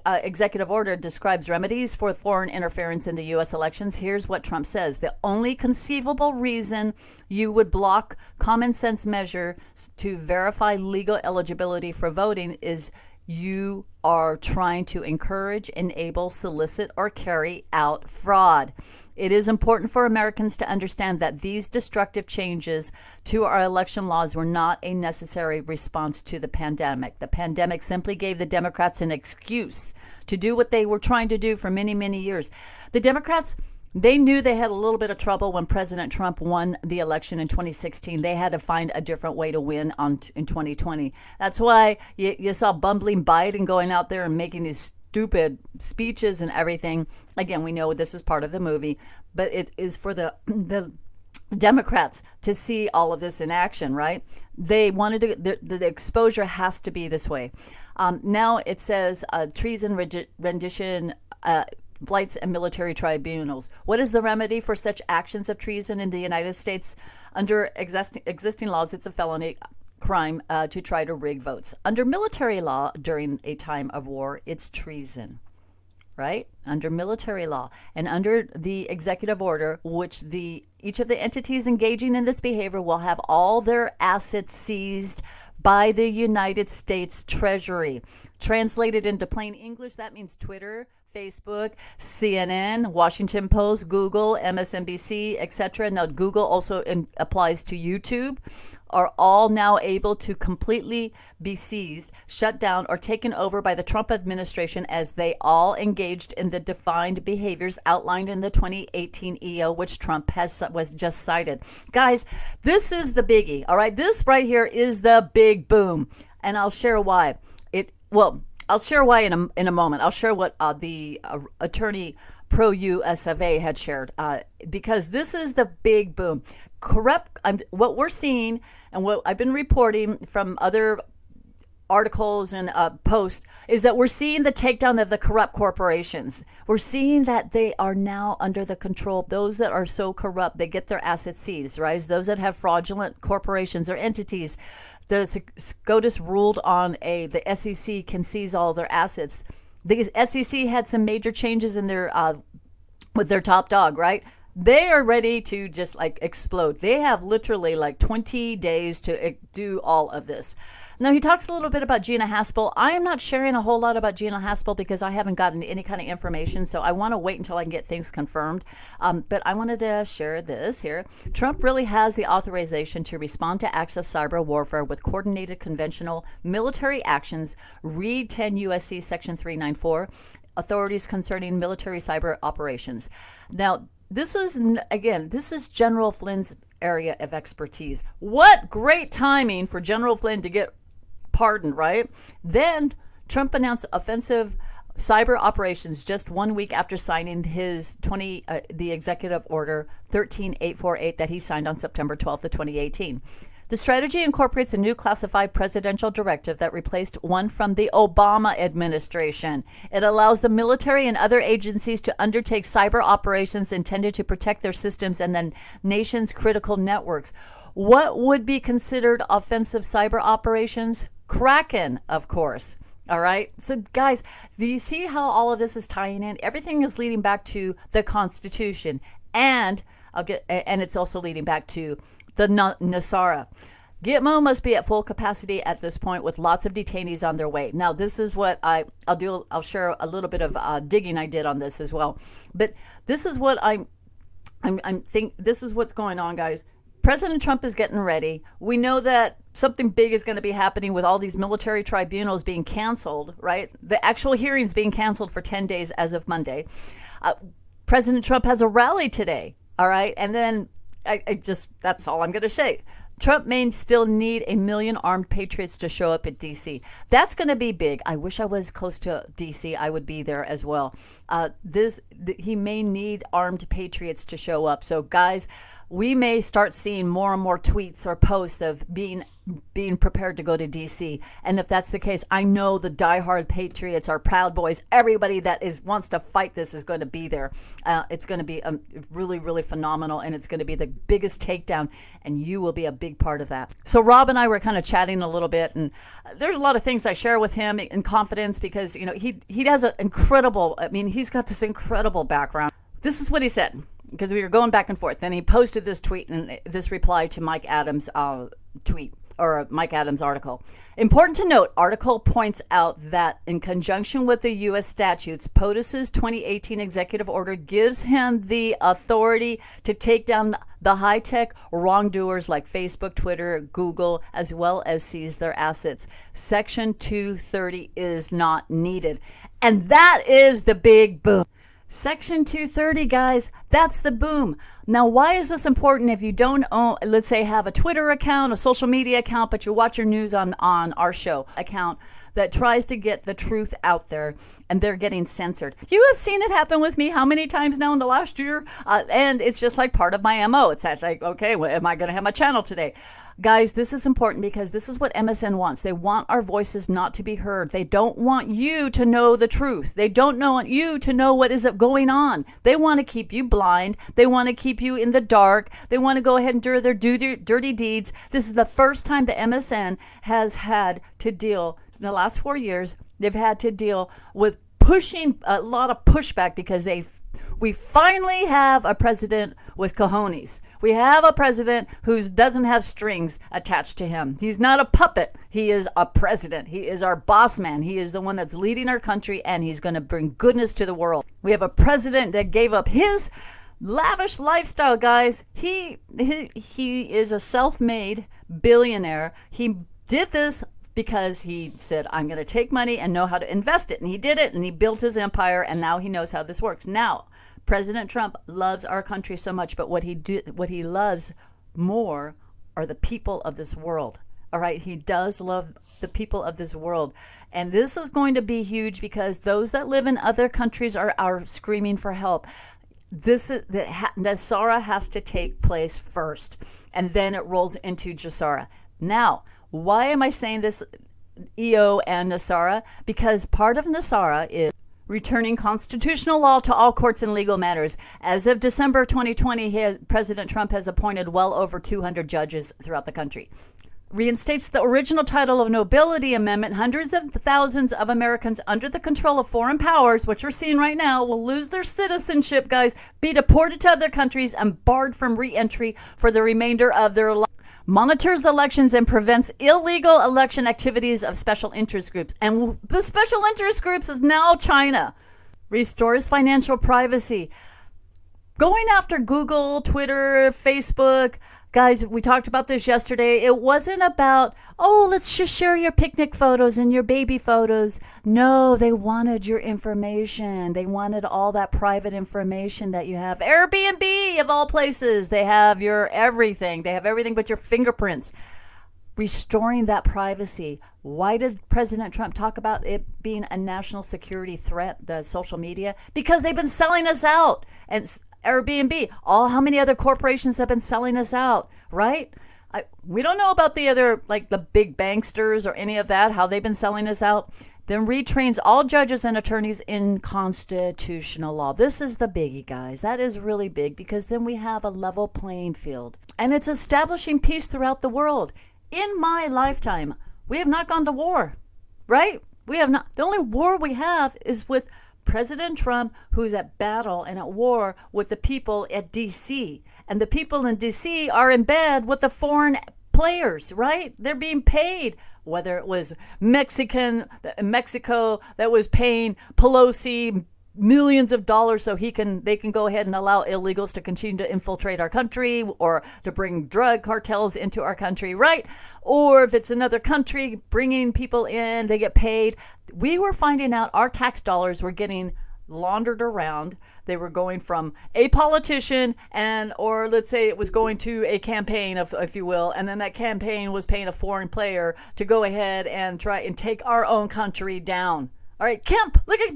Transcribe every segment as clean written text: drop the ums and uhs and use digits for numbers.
executive order describes remedies for foreign interference in the U.S. elections. Here's what Trump says. The only conceivable reason you would block common sense measures to verify legal eligibility for voting is you are trying to encourage, enable, solicit, or carry out fraud. It is important for Americans to understand that these destructive changes to our election laws were not a necessary response to the pandemic. The pandemic simply gave the Democrats an excuse to do what they were trying to do for many, many years. The Democrats, they knew they had a little bit of trouble when President Trump won the election in 2016. They had to find a different way to win in 2020. That's why you saw bumbling Biden going out there and making these stupid speeches and everything. Again, we know this is part of the movie, but it is for the Democrats to see all of this in action, right? They wanted to, the exposure has to be this way. Now it says treason, rendition, flights, and military tribunals. What is the remedy for such actions of treason in the United States? Under existing laws, it's a felony crime to try to rig votes. Under military law, during a time of war, it's treason, right? Under military law. And under the executive order, which each of the entities engaging in this behavior will have all their assets seized by the United States Treasury. Translated into plain English, that means Twitter, Facebook, CNN, Washington Post, Google, MSNBC, etc. Now, Google also applies to YouTube, are all now able to completely be seized, shut down, or taken over by the Trump administration as they all engaged in the defined behaviors outlined in the 2018 EO, which Trump was just cited. Guys, this is the biggie, all right? This right here is the big boom, and I'll share why. I'll share why in a moment. I'll share what the attorney pro US of A had shared, because this is the big boom. What we're seeing and what I've been reporting from other articles and posts is that we're seeing the takedown of the corrupt corporations. We're seeing that they are now under the control of those that are so corrupt, they get their assets seized, right? Those that have fraudulent corporations or entities. The SCOTUS ruled on the SEC can seize all their assets. The SEC had some major changes in their with their top dog, right? They are ready to just like explode. They have literally like 20 days to do all of this. Now, he talks a little bit about Gina Haspel. I am not sharing a whole lot about Gina Haspel because I haven't gotten any kind of information, so I want to wait until I can get things confirmed. But I wanted to share this here. Trump really has the authorization to respond to acts of cyber warfare with coordinated conventional military actions. Read 10 U.S.C. Section 394, authorities concerning military cyber operations. Now, this is General Flynn's area of expertise. What great timing for General Flynn to get pardoned, right? Then Trump announced offensive cyber operations just 1 week after signing his the executive order 13848 that he signed on September 12th of 2018. The strategy incorporates a new classified presidential directive that replaced one from the Obama administration. It allows the military and other agencies to undertake cyber operations intended to protect their systems and the nation's critical networks. What would be considered offensive cyber operations? Kraken, of course. All right. So, guys, do you see how all of this is tying in? Everything is leading back to the Constitution, and it's also leading back to the NESARA. Gitmo must be at full capacity at this point with lots of detainees on their way. Now, this is what I'll do. I'll share a little bit of digging I did on this as well. But this is what this is what's going on, guys. President Trump is getting ready. We know that something big is going to be happening with all these military tribunals being canceled, right? The actual hearings being canceled for 10 days as of Monday. President Trump has a rally today, all right? And then that's all I'm going to say. Trump may still need 1 million armed patriots to show up at D.C. That's going to be big. I wish I was close to D.C. I would be there as well. He may need armed patriots to show up. So, guys, we may start seeing more and more tweets or posts of being prepared to go to DC. And if that's the case, I know the diehard patriots, our Proud Boys, everybody that wants to fight this is going to be there. It's going to be really, really phenomenal, and it's going to be the biggest takedown, and you will be a big part of that. So Rob and I were kind of chatting a little bit, and there's a lot of things I share with him in confidence because, you know, he has an incredible, I mean, he's got this incredible background. This is what he said, because we were going back and forth. Then he posted this tweet and this reply to Mike Adams' tweet, or Mike Adams' article. Important to note, article points out that in conjunction with the U.S. statutes, POTUS's 2018 executive order gives him the authority to take down the high-tech wrongdoers like Facebook, Twitter, Google, as well as seize their assets. Section 230 is not needed. And that is the big boom. Section 230, guys, that's the boom. Now, why is this important if you don't own, let's say, have a Twitter account, a social media account, but you watch your news on our show account that tries to get the truth out there and they're getting censored? You have seen it happen with me how many times now in the last year? And it's just like part of my MO. It's like, okay, well, am I going to have my channel today? Guys, this is important because this is what MSN wants. They want our voices not to be heard. They don't want you to know the truth. They don't want you to know what is going on. They want to keep you blind. They want to keep you in the dark. They want to go ahead and do their dirty deeds. This is the first time the MSN has had to deal, in the last 4 years, they've had to deal with pushing a lot of pushback because we finally have a president with cojones. We have a president who doesn't have strings attached to him. He's not a puppet. He is a president. He is our boss man. He is the one that's leading our country, and he's going to bring goodness to the world. We have a president that gave up his lavish lifestyle, guys. He is a self-made billionaire. He did this because he said, I'm going to take money and know how to invest it. And he did it, and he built his empire, and now he knows how this works. Now, President Trump loves our country so much, but what he loves more are the people of this world. All right, he does love the people of this world. And this is going to be huge because those that live in other countries are screaming for help. Nasara has to take place first, and then it rolls into Jassara. Now, why am I saying this, EO and Nasara? Because part of Nasara is returning constitutional law to all courts and legal matters. As of December 2020, President Trump has appointed well over 200 judges throughout the country. Reinstates the original title of nobility amendment. Hundreds of thousands of Americans under the control of foreign powers, which we're seeing right now, will lose their citizenship, guys, be deported to other countries and barred from re-entry for the remainder of their life. Monitors elections and prevents illegal election activities of special interest groups. And the special interest groups is now China. Restores financial privacy. Going after Google, Twitter, Facebook. Guys, we talked about this yesterday. It wasn't about, oh, let's just share your picnic photos and your baby photos. No, they wanted your information. They wanted all that private information that you have. Airbnb, of all places, they have your everything. They have everything but your fingerprints. Restoring that privacy. Why did President Trump talk about it being a national security threat, the social media? Because they've been selling us out. And Airbnb, how many other corporations have been selling us out, right? We don't know about the other, like the big banksters or any of that, how they've been selling us out. Then retrains all judges and attorneys in constitutional law. This is the biggie, guys. That is really big because then we have a level playing field. And it's establishing peace throughout the world. In my lifetime, we have not gone to war, right? We have not. The only war we have is with President Trump, who's at battle and at war with the people at D.C. And the people in D.C. are in bed with the foreign players, right? They're being paid, whether it was Mexico that was paying Pelosi millions of dollars so they can go ahead and allow illegals to continue to infiltrate our country or to bring drug cartels into our country, right? Or if it's another country bringing people in, they get paid. We were finding out our tax dollars were getting laundered around. They were going from a politician or let's say it was going to a campaign, if you will, and then that campaign was paying a foreign player to go ahead and try and take our own country down. All right, Kemp, look at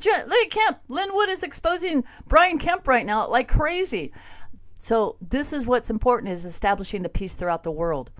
Kemp. Linwood is exposing Brian Kemp right now like crazy. So this is what's important, is establishing the peace throughout the world.